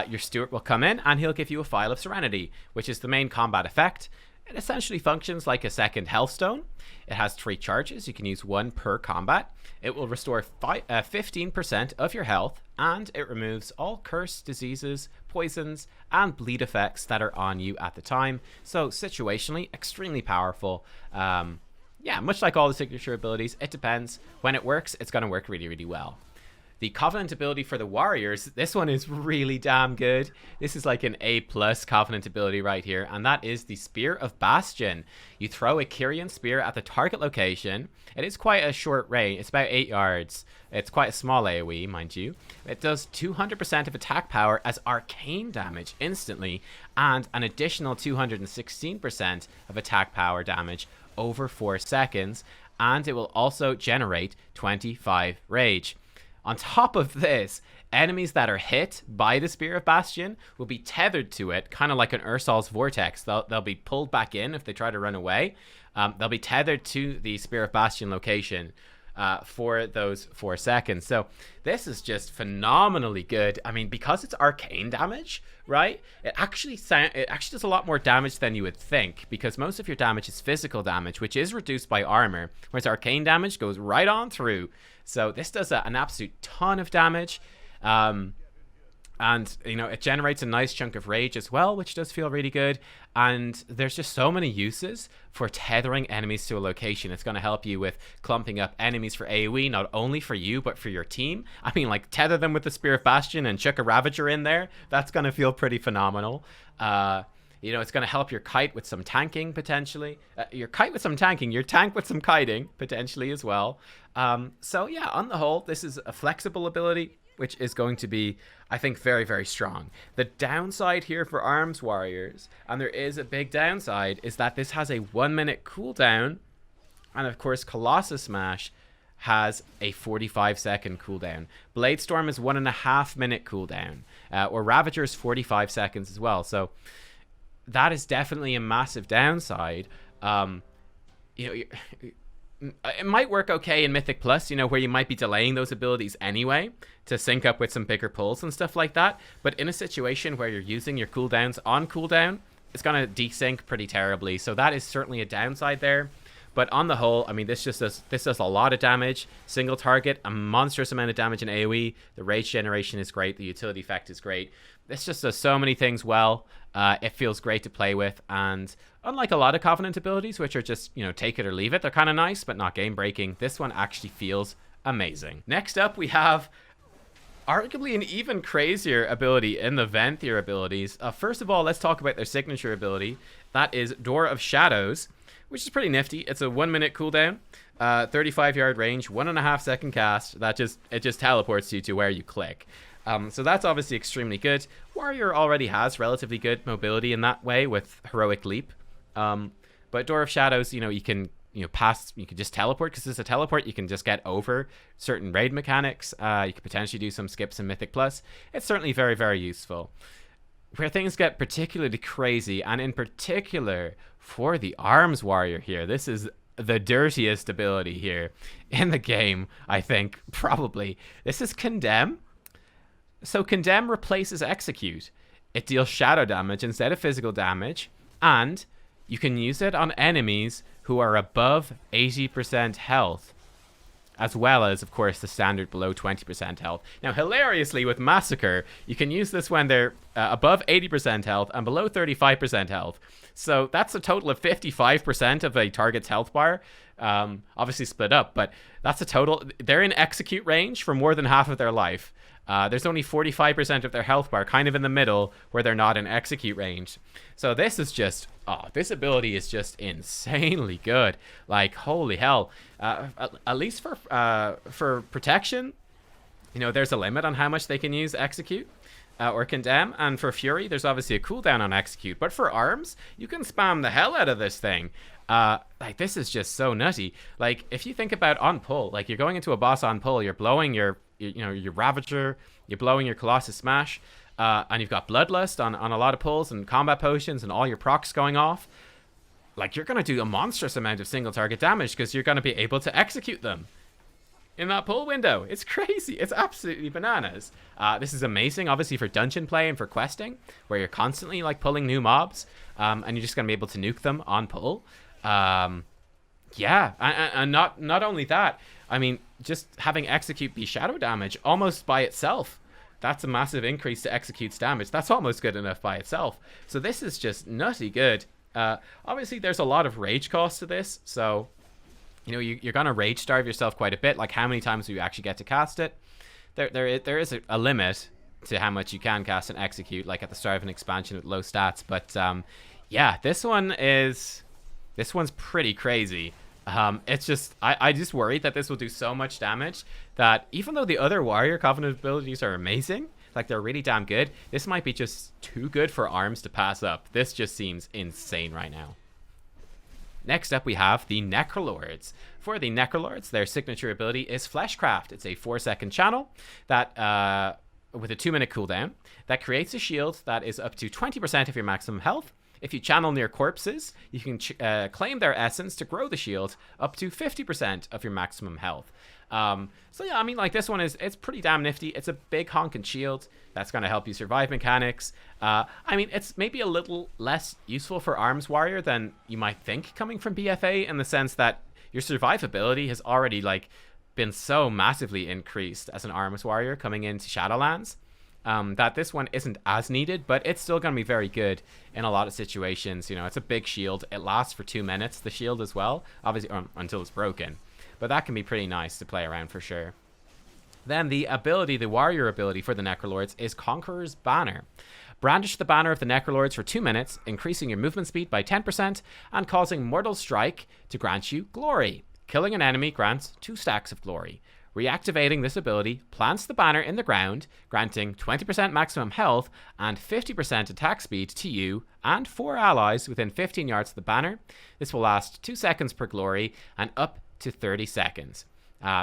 Your Steward will come in and he'll give you a Phial of Serenity, which is the main combat effect. It essentially functions like a second health stone. It has 3 charges. You can use 1 per combat. It will restore 15% of your health, and it removes all curse, diseases, poisons, and bleed effects that are on you at the time. So situationally, extremely powerful. Yeah, much like all the signature abilities, it depends. When it works, it's going to work really, really well. The Covenant ability for the Warriors, this one is really damn good. This is like an A+ Covenant ability right here, and that is the Spear of Bastion. You throw a Kyrian spear at the target location. It is quite a short range. It's about 8 yards. It's quite a small AoE, mind you. It does 200% of attack power as arcane damage instantly, and an additional 216% of attack power damage over 4 seconds, and it will also generate 25 rage. On top of this, enemies that are hit by the Spear of Bastion will be tethered to it, kind of like an Ursol's Vortex. They'll be pulled back in if they try to run away. They'll be tethered to the Spear of Bastion location for those 4 seconds. So this is just phenomenally good. I mean, because it's arcane damage, right? It actually does a lot more damage than you would think, because most of your damage is physical damage, which is reduced by armor, whereas arcane damage goes right on through. So this does an absolute ton of damage. And, you know, it generates a nice chunk of rage as well, which does feel really good. And there's just so many uses for tethering enemies to a location. It's going to help you with clumping up enemies for AoE, not only for you, but for your team. I mean, like, tether them with the Spear of Bastion and chuck a Ravager in there. That's going to feel pretty phenomenal. You know, it's going to help your kite with some tanking, potentially. Your kite with some tanking, your tank with some kiting, potentially, as well. So, yeah, on the whole, this is a flexible ability, which is going to be, I think, very, very strong. The downside here for Arms Warriors, and there is a big downside, is that this has a 1-minute cooldown, and of course Colossus Smash has a 45-second cooldown. Bladestorm is 1.5-minute cooldown, or Ravager is 45 seconds as well. So that is definitely a massive downside. You know, it might work okay in Mythic Plus, you know, where you might be delaying those abilities anyway to sync up with some bigger pulls and stuff like that. But in a situation where you're using your cooldowns on cooldown, it's going to desync pretty terribly. So that is certainly a downside there. But on the whole, I mean, this does a lot of damage. Single target, a monstrous amount of damage in AoE. The rage generation is great. The utility effect is great. This just does so many things well. It feels great to play with. And unlike a lot of Covenant abilities, which are just, you know, take it or leave it, they're kind of nice, but not game breaking, this one actually feels amazing. Next up, we have arguably an even crazier ability in the Venthyr abilities. First of all, let's talk about their signature ability. That is Door of Shadows, which is pretty nifty. It's a 1-minute cooldown, 35-yard range, 1.5-second cast. It just teleports you to where you click. So that's obviously extremely good. Warrior already has relatively good mobility in that way with Heroic Leap. But Door of Shadows, you know, you can just teleport, because it's a teleport. You can just get over certain raid mechanics. You could potentially do some skips in Mythic Plus. It's certainly very, very useful. Where things get particularly crazy, and in particular for the Arms Warrior here, this is the dirtiest ability here in the game, I think, probably. This is Condemn. So Condemn replaces Execute. It deals shadow damage instead of physical damage, and you can use it on enemies who are above 80% health, as well as, of course, the standard below 20% health. Now, hilariously, with Massacre, you can use this when they're above 80% health and below 35% health. So that's a total of 55% of a target's health bar, obviously split up, but that's a total. They're in Execute range for more than half of their life. There's only 45% of their health bar, kind of in the middle, where they're not in Execute range. So this is just, this ability is just insanely good. Like, holy hell. At least for protection, you know, there's a limit on how much they can use Execute or Condemn. And for Fury, there's obviously a cooldown on Execute. But for Arms, you can spam the hell out of this thing. Like, this is just so nutty. Like, if you think about on pull, like, you're going into a boss on pull, you're blowing your Ravager, you're blowing your Colossus Smash, and you've got Bloodlust on a lot of pulls and combat potions and all your procs going off. Like, you're going to do a monstrous amount of single target damage because you're going to be able to execute them in that pull window. It's crazy. It's absolutely bananas. This is amazing, obviously, for dungeon play and for questing, where you're constantly, like, pulling new mobs, and you're just going to be able to nuke them on pull. Yeah, and not only that, I mean, just having Execute be shadow damage almost by itself, that's a massive increase to Execute's damage. That's almost good enough by itself. So this is just nutty good. Obviously, there's a lot of rage cost to this, so, you know, you're going to rage starve yourself quite a bit. Like, how many times do you actually get to cast it? There is a limit to how much you can cast and Execute, like at the start of an expansion with low stats. But, yeah, this one's pretty crazy. It's just, I just worried that this will do so much damage that even though the other Warrior Covenant abilities are amazing, like, they're really damn good, this might be just too good for Arms to pass up. This just seems insane right now. Next up, we have the Necrolords. For the Necrolords, their signature ability is Fleshcraft. It's a 4-second channel that, with a 2-minute cooldown, that creates a shield that is up to 20% of your maximum health, If you channel near corpses, you can claim their essence to grow the shield up to 50% of your maximum health. So yeah, I mean, like, this one it's pretty damn nifty. It's a big honking shield that's going to help you survive mechanics. I mean, it's maybe a little less useful for Arms Warrior than you might think coming from BFA, in the sense that your survivability has already, like, been so massively increased as an Arms Warrior coming into Shadowlands, that this one isn't as needed, but it's still going to be very good in a lot of situations. You know, it's a big shield. It lasts for 2 minutes, the shield as well, obviously, until it's broken. But that can be pretty nice to play around for sure. Then the ability, the warrior ability for the Necrolords, is Conqueror's Banner. Brandish the banner of the Necrolords for 2 minutes, increasing your movement speed by 10% and causing Mortal Strike to grant you glory. Killing an enemy grants 2 stacks of glory. Reactivating this ability plants the banner in the ground, granting 20% maximum health and 50% attack speed to you and 4 allies within 15 yards of the banner. This will last 2 seconds per glory and up to 30 seconds.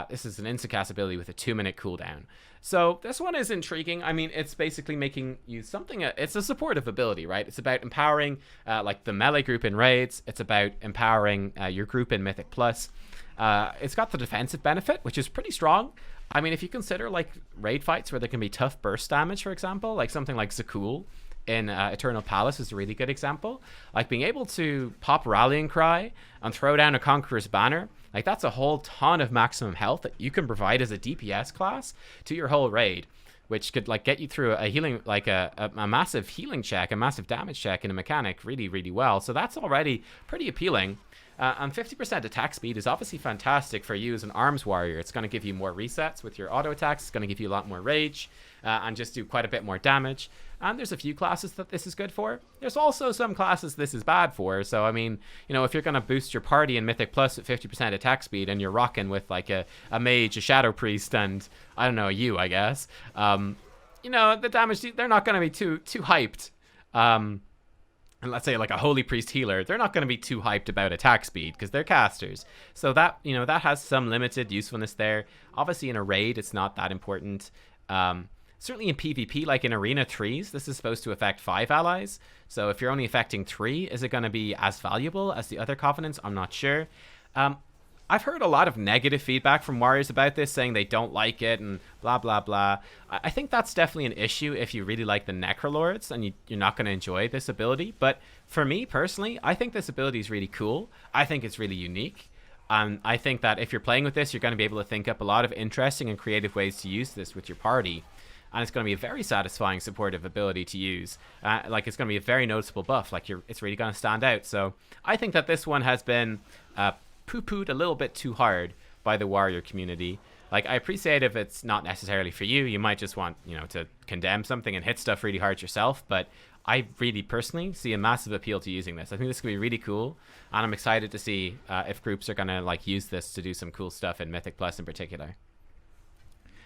This is an instant-cast ability with a 2-minute cooldown. So this one is intriguing. I mean, it's basically making you something. It's a supportive ability, right? It's about empowering like the melee group in raids. It's about empowering your group in Mythic Plus. It's got the defensive benefit, which is pretty strong. I mean, if you consider like raid fights where there can be tough burst damage, for example, like something like Zakul in Eternal Palace is a really good example. Like being able to pop Rallying Cry and throw down a Conqueror's Banner, like that's a whole ton of maximum health that you can provide as a DPS class to your whole raid, which could like get you through a healing, like a massive healing check, a massive damage check in a mechanic really, really well. So that's already pretty appealing. And 50% attack speed is obviously fantastic for you as an Arms Warrior. It's going to give you more resets with your auto attacks. It's going to give you a lot more rage and just do quite a bit more damage. And there's a few classes that this is good for. There's also some classes this is bad for. So, I mean, you know, if you're going to boost your party in Mythic Plus at 50% attack speed and you're rocking with like a mage, a Shadow Priest, and I don't know, you, I guess, you know, the damage, they're not going to be too hyped. And let's say like a Holy Priest healer, they're not going to be too hyped about attack speed because they're casters. So that, you know, that has some limited usefulness there. Obviously in a raid, it's not that important. Certainly in PvP, like in Arena 3s, this is supposed to affect 5 allies. So if you're only affecting 3, is it going to be as valuable as the other Covenants? I'm not sure. I've heard a lot of negative feedback from Warriors about this, saying they don't like it and blah, blah, blah. I think that's definitely an issue if you really like the Necrolords and you're not going to enjoy this ability. But for me, personally, I think this ability is really cool. I think it's really unique. I think that if you're playing with this, you're going to be able to think up a lot of interesting and creative ways to use this with your party. And it's going to be a very satisfying supportive ability to use. Like, it's going to be a very noticeable buff. Like, it's really going to stand out. So I think that this one has been poo-pooed a little bit too hard by the Warrior community. Like, I appreciate if it's not necessarily for you. You might just want, you know, to condemn something and hit stuff really hard yourself. But I really personally see a massive appeal to using this. I think this could be really cool. And I'm excited to see if groups are going to, like, use this to do some cool stuff in Mythic Plus in particular.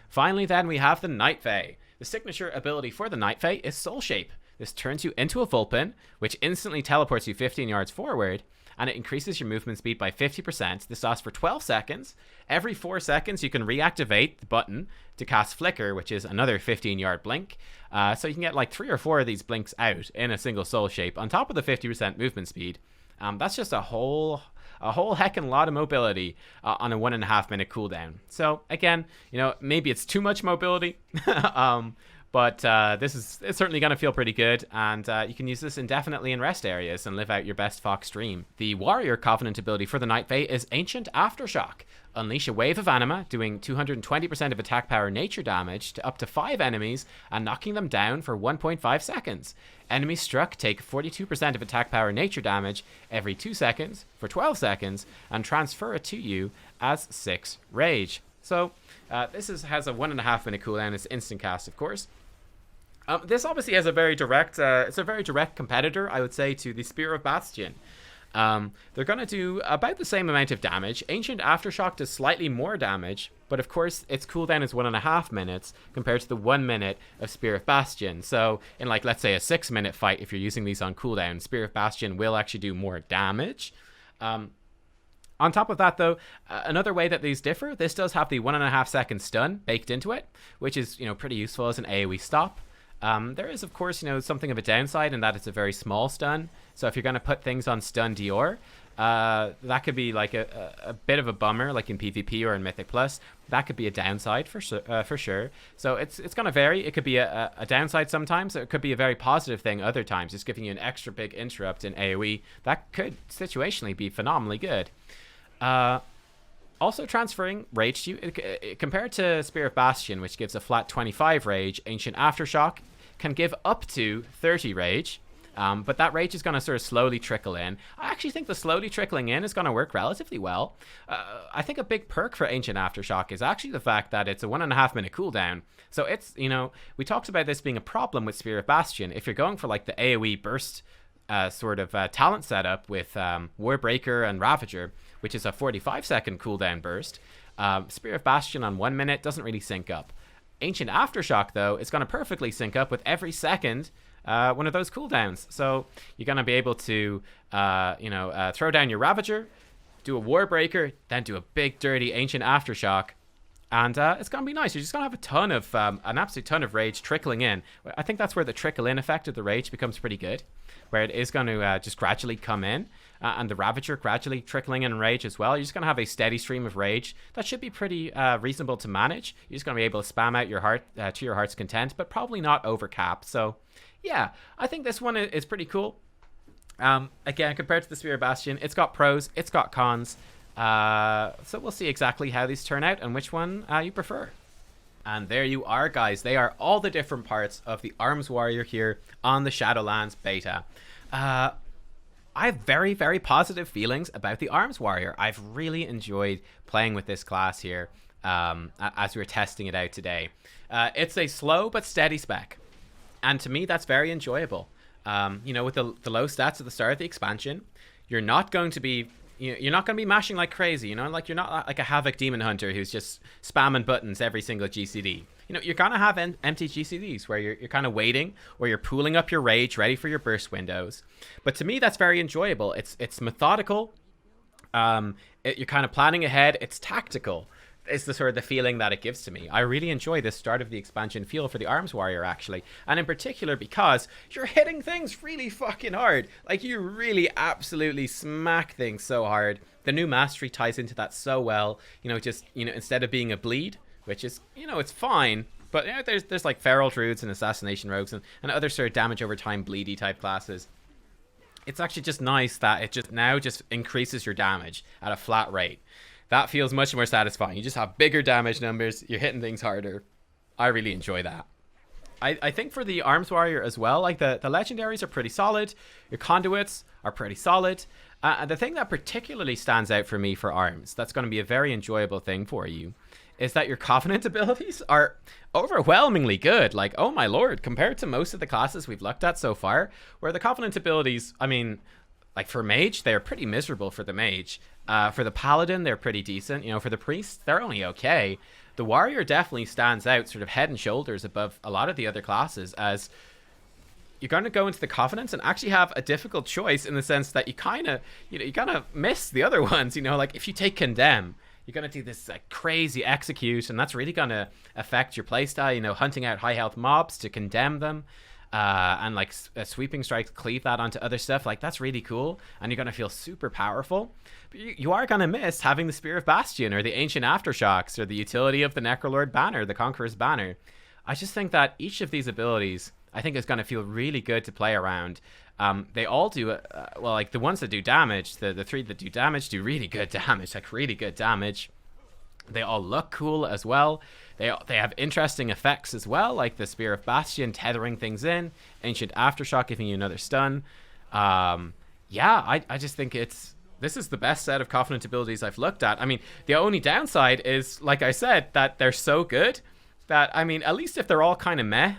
Finally, then, we have the Night Fae. The signature ability for the Night Fae is Soul Shape. This turns you into a Vulpin, which instantly teleports you 15 yards forward, and it increases your movement speed by 50%. This lasts for 12 seconds. Every 4 seconds, you can reactivate the button to cast Flicker, which is another 15-yard blink. So you can get like 3 or 4 of these blinks out in a single Soul Shape, on top of the 50% movement speed. That's just a whole heckin' lot of mobility on a 1.5 minute cooldown. So again, you know, maybe it's too much mobility, but it's certainly going to feel pretty good, and you can use this indefinitely in rest areas and live out your best Fox dream. The Warrior Covenant ability for the Night Fae is Ancient Aftershock. Unleash a wave of anima, doing 220% of attack power nature damage to up to 5 enemies and knocking them down for 1.5 seconds. Enemies struck take 42% of attack power nature damage every 2 seconds for 12 seconds and transfer it to you as 6 rage. So this has a 1.5 minute cooldown. It's instant cast, of course. This obviously has a very direct, it's a very direct competitor, I would say, to the Spear of Bastion. They're going to do about the same amount of damage. Ancient Aftershock does slightly more damage, but of course its cooldown is 1.5 minutes compared to the 1 minute of Spear of Bastion. So in, like, let's say a 6 minute fight, if you're using these on cooldown, Spear of Bastion will actually do more damage. On top of that, though, another way that these differ, this does have the 1.5 second stun baked into it, which is, you know, pretty useful as an AoE stop. There is, of course, something of a downside in that it's a very small stun. So if you're going to put things on stun Dior, that could be like a bit of a bummer, like in PvP or in Mythic Plus. That could be a downside for sure. So it's going to vary. It could be a downside sometimes. It could be a very positive thing other times. Just giving you an extra big interrupt in AoE. That could situationally be phenomenally good. Also transferring rage to you. Compared to Spear of Bastion, which gives a flat 25 rage, Ancient Aftershock can give up to 30 rage. But that rage is going to sort of slowly trickle in. I actually think the slowly trickling in is going to work relatively well. I think a big perk for Ancient Aftershock is actually the fact that it's a 1.5 minute cooldown. So it's, we talked about this being a problem with Spear of Bastion. If you're going for like the AoE burst sort of talent setup with Warbreaker and Ravager, which is a 45-second cooldown burst, Spear of Bastion on 1 minute doesn't really sync up. Ancient Aftershock, though, is going to perfectly sync up with every second one of those cooldowns. So you're going to be able to, throw down your Ravager, do a Warbreaker, then do a big, dirty Ancient Aftershock. And it's going to be nice. You're just going to have a ton of, an absolute ton of rage trickling in. I think that's where the trickle-in effect of the rage becomes pretty good, where it is going to just gradually come in. And the Ravager gradually trickling in rage as well. You're just going to have a steady stream of rage. That should be pretty reasonable to manage. You're just going to be able to spam out your heart to your heart's content, but probably not overcap. So, yeah, I think this one is pretty cool. Again, compared to the Spear of Bastion, it's got pros, it's got cons. So we'll see exactly how these turn out and which one you prefer. And there you are, guys. They are all the different parts of the Arms Warrior here on the Shadowlands beta. I have very, very positive feelings about the Arms Warrior. I've really enjoyed playing with this class here as we were testing it out today. It's a slow but steady spec. And to me, that's very enjoyable. With the low stats at the start of the expansion, you're not going to be mashing like crazy, like you're not like a Havoc Demon Hunter who's just spamming buttons every single GCD. You're going to have empty GCDs where you're kind of waiting, or you're pooling up your rage ready for your burst windows. But to me, that's very enjoyable. It's methodical. You're kind of planning ahead. It's tactical. It's the sort of the feeling that it gives to me. I really enjoy this start of the expansion feel for the Arms Warrior, actually. And in particular because you're hitting things really fucking hard. Like, you really absolutely smack things so hard. The new mastery ties into that so well. Instead of being a bleed, which is, it's fine. But there's like Feral Druids and Assassination Rogues and other sort of damage over time bleedy type classes. It's actually just nice that it just increases your damage at a flat rate. That feels much more satisfying. You just have bigger damage numbers. You're hitting things harder. I really enjoy that. I think for the Arms Warrior as well, like the Legendaries are pretty solid. Your Conduits are pretty solid. And the thing that particularly stands out for me for Arms, that's going to be a very enjoyable thing for you, is that your Covenant abilities are overwhelmingly good. Like, oh my lord, compared to most of the classes we've looked at so far, where the Covenant abilities, I mean, like for Mage, they're pretty miserable for the Mage. For the Paladin, they're pretty decent. For the Priest, they're only okay. The Warrior definitely stands out sort of head and shoulders above a lot of the other classes, as you're going to go into the Covenants and actually have a difficult choice in the sense that you kind of miss the other ones. Like if you take Condemn, you're going to do this like crazy execute, and that's really going to affect your playstyle, hunting out high health mobs to condemn them. And like sweeping strikes, cleave that onto other stuff. Like, that's really cool, and you're going to feel super powerful. But you are going to miss having the Spear of Bastion or the Ancient Aftershocks or the utility of the Necrolord banner, the Conqueror's banner. I just think that each of these abilities, I think, is going to feel really good to play around. They all do, like the ones that do damage, the three that do damage do really good damage, like really good damage. They all look cool as well. They have interesting effects as well, like the Spear of Bastion tethering things in, Ancient Aftershock giving you another stun. I just think this is the best set of Covenant abilities I've looked at. I mean, the only downside is, like I said, that they're so good that, I mean, at least if they're all kind of meh,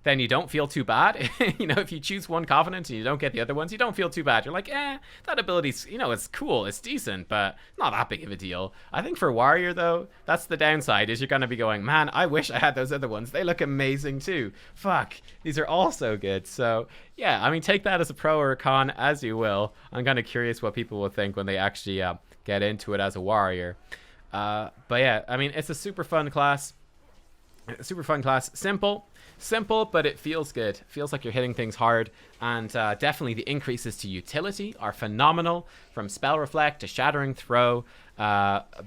then you don't feel too bad. If you choose one Covenant and you don't get the other ones, you don't feel too bad. You're like, that ability's, it's cool, it's decent, but not that big of a deal. I think for Warrior, though, that's the downside, is you're going to be going, man, I wish I had those other ones. They look amazing, too. Fuck, these are all so good. So, yeah, I mean, take that as a pro or a con, as you will. I'm kind of curious what people will think when they actually get into it as a Warrior. But yeah, I mean, it's a super fun class. Simple. Simple, but it feels good. Feels like you're hitting things hard. And definitely the increases to utility are phenomenal. From Spell Reflect to Shattering Throw,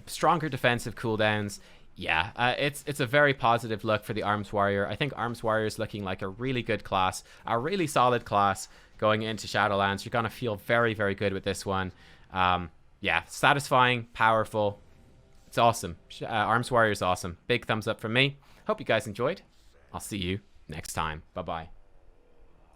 stronger defensive cooldowns. Yeah, it's a very positive look for the Arms Warrior. I think Arms Warrior is looking like a really good class, a really solid class going into Shadowlands. You're going to feel very, very good with this one. Yeah, satisfying, powerful. It's awesome. Arms Warrior is awesome. Big thumbs up from me. Hope you guys enjoyed. I'll see you next time. Bye-bye.